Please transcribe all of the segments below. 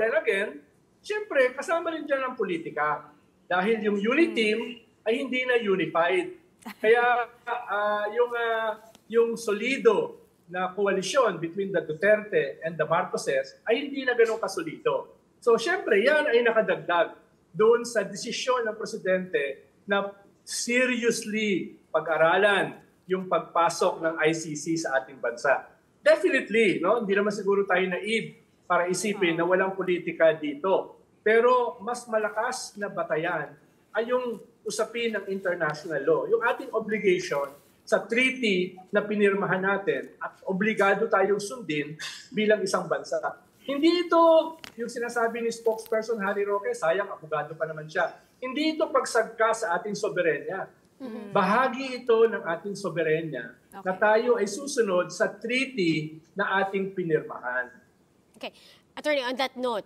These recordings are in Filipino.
then again, siyempre, kasama rin dyan ang politika. Dahil yung unit team ay hindi na unified. Kaya yung solido na koalisyon between the Duterte and the Marcoses ay hindi na ganun kasolido. So siyempre, yan ay nakadagdag doon sa desisyon ng Presidente na seriously pag-aralan yung pagpasok ng ICC sa ating bansa. Definitely, no? Hindi naman siguro tayo naive para isipin na walang politika dito. Pero mas malakas na batayan ay yung usapin ng international law. Yung ating obligation sa treaty na pinirmahan natin at obligado tayong sundin bilang isang bansa. Hindi ito yung sinasabi ni spokesperson Harry Roque, sayang, abogado pa naman siya. Hindi ito pagsagka sa ating soberenya. Bahagi ito ng ating soberenya na tayo ay susunod sa treaty na ating pinirmahan. Okay. Attorney, on that note,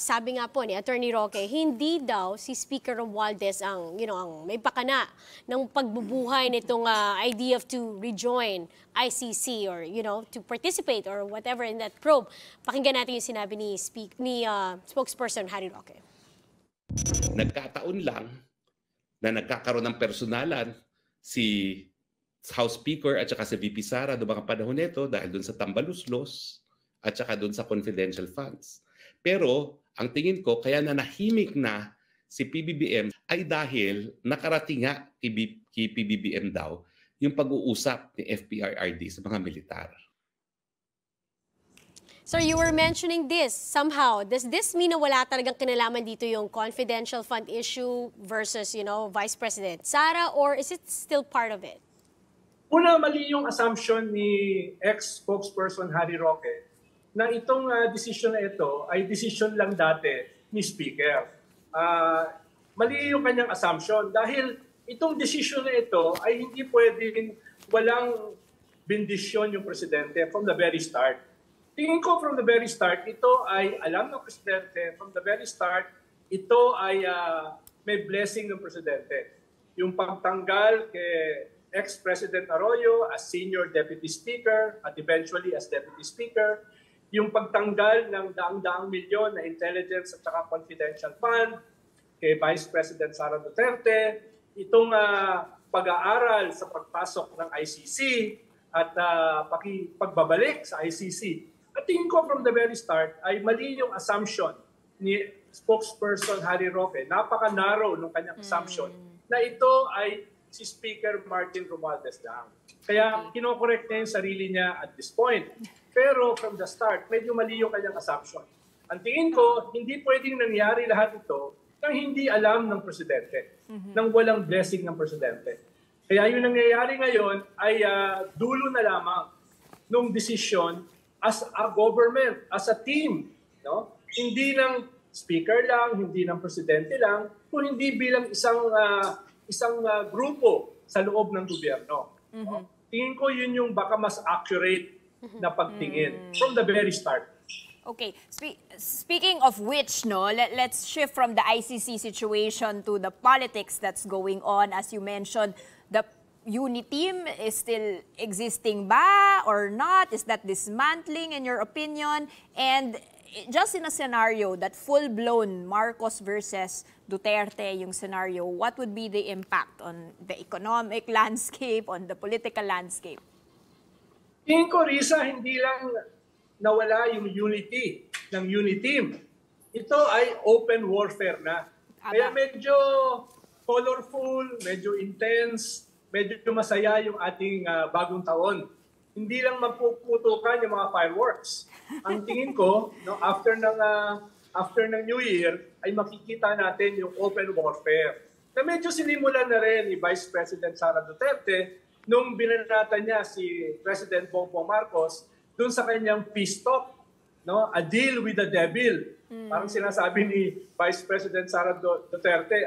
sabi nga po ni Attorney Roque, hindi daw si Speaker Romualdez ang may pakana ng pagbubuhay nitong idea of to rejoin ICC or to participate or whatever in that probe. Pakinggan natin yung sinabi ni spokesperson Harry Roque. Nagkataon lang na nagkakaroon ng personalan si House Speaker at saka si VP Sara noong mga panahon nito dahil doon sa tambaluslos at saka doon sa confidential funds. Pero ang tingin ko kaya nanahimik na si PBBM ay dahil nakarating nga kay PBBM daw yung pag-uusap ni FPRRD sa mga militar. Sir, you were mentioning this somehow. Does this mean na wala talagang kinalaman dito yung confidential fund issue versus, Vice President Sara, or is it still part of it? Una, mali yung assumption ni ex-spokesperson Harry Roque na itong decision na ito ay decision lang dati ni Speaker. Mali yung kanyang assumption dahil itong decision na ito ay hindi pwedeng walang bendisyon yung Presidente from the very start. Tingin ko from the very start, ito ay alam ng Presidente. From the very start, ito ay may blessing ng Presidente. Yung pagtanggal kay ex-President Arroyo as Senior Deputy Speaker at eventually as Deputy Speaker. Yung pagtanggal ng daang-daang milyon na intelligence at saka confidential fund kay Vice President Sara Duterte. Itong pag-aaral sa pagpasok ng ICC at pagbabalik sa ICC. At tingin ko from the very start ay mali yung assumption ni spokesperson Harry Roque. Napaka-narrow ng kanyang assumption na ito ay si Speaker Martin Romualdez lang. Kaya kinokorek niya yung sarili niya at this point. Pero from the start, medyo mali yung kanyang assumption. Ang tingin ko, hindi pwedeng nangyari lahat ito nang hindi alam ng Presidente, nang walang blessing ng Presidente. Kaya yung nangyayari ngayon ay dulo na lamang ng desisyon as a government, as a team. No? Hindi ng Speaker lang, hindi ng Presidente lang, kung hindi bilang isang grupo sa loob ng gobyerno. No? Tingin ko yun yung baka mas accurate na pagtingin from the very start. Okay. Speaking of which, let's shift from the ICC situation to the politics that's going on. As you mentioned, the UNITEAM is still existing ba or not? Is that dismantling in your opinion? And just in a scenario that full-blown Marcos versus Duterte yung scenario, what would be the impact on the economic landscape, on the political landscape? Tingin ko, Risa, hindi lang nawala yung unity ng UNITEAM. Ito ay open warfare na. Kaya medyo colorful, medyo intense, medyo masaya yung ating bagong taon. Hindi lang mapuputukan yung mga fireworks. Ang tingin ko, after ng New Year, ay makikita natin yung open warfare. Na medyo sinimulan na rin ni Vice President Sara Duterte nung binanata niya si President Bongbong Marcos dun sa kanyang peace talk, a deal with the devil. Parang sinasabi ni Vice President Sara Duterte,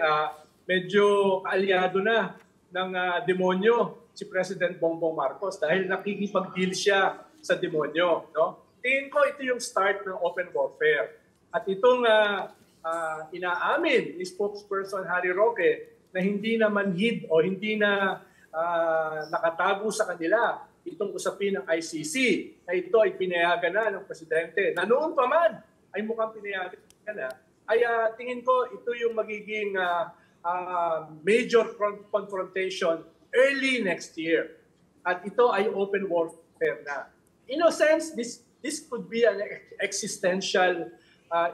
medyo aliado na ng demonyo si President Bongbong Marcos dahil nakikipag-deal siya sa demonyo. No? Tingin ko ito yung start ng open warfare. At itong inaamin ni spokesperson Harry Roque na hindi na manhid o hindi na nakatago sa kanila itong usapin ng ICC na ito ay pinayagan na ng Presidente na noon pa man ay mukhang pinayari na, ay tingin ko ito yung magiging major confrontation early next year. At ito ay open warfare na. In a sense, this could be an existential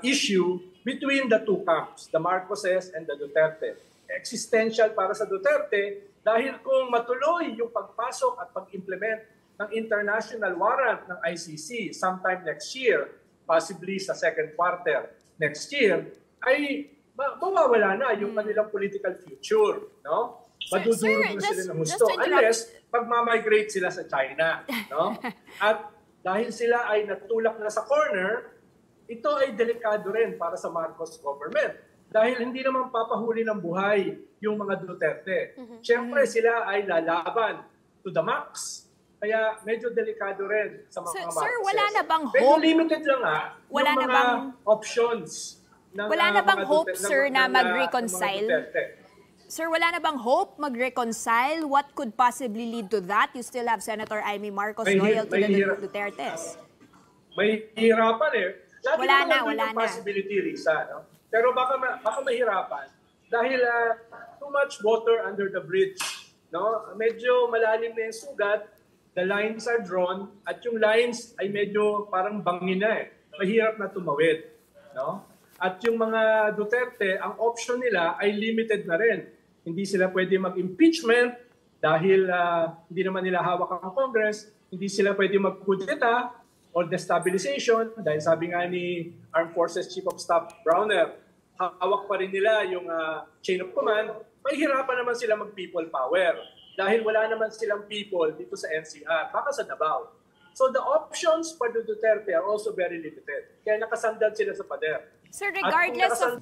issue between the two camps, the Marcoses and the Duterte. Existential para sa Duterte dahil kung matuloy yung pagpasok at pag-implement ng international warrant ng ICC sometime next year, possibly sa second quarter next year, ay mawawala na yung kanilang political future, no? Madudurog na sila ng gusto unless pagmamigrate sila sa China, no? At dahil sila ay natulak na sa corner, ito ay delikado rin para sa Marcos government. Dahil hindi naman papahuli ng buhay yung mga Duterte. Siyempre sila ay lalaban to the max. Kaya medyo delikado rin sa mga Marcoses. Sir, wala na bang hope? Pero limited lang wala yung na mga bang options ng wala na bang mga hope, Duterte, sir, na ng mag-reconcile? Sir, wala na bang hope mag-reconcile? What could possibly lead to that? You still have Senator Amy Marcos loyal to the Dutertes. May hirapan eh. Lagi Wala naman yung possibility, Risa. No? Pero baka mahirapan dahil too much water under the bridge. No? Medyo malalim na yung sugat, the lines are drawn, at yung lines ay medyo parang bangin na eh. Mahirap na tumawid. No? At yung mga Duterte, ang option nila ay limited na rin. Hindi sila pwede mag-impeachment dahil hindi naman nila hawak ang Congress. Hindi sila pwede mag-kudeta or destabilization dahil sabi nga ni Armed Forces Chief of Staff Browner, hawak pa rin nila yung chain of command. Mahihirapan naman sila mag-people power dahil wala naman silang people dito sa NCR, baka sa Davao. So the options for the Duterte are also very limited. Kaya nakasandal sila sa pader. Sir, regardless of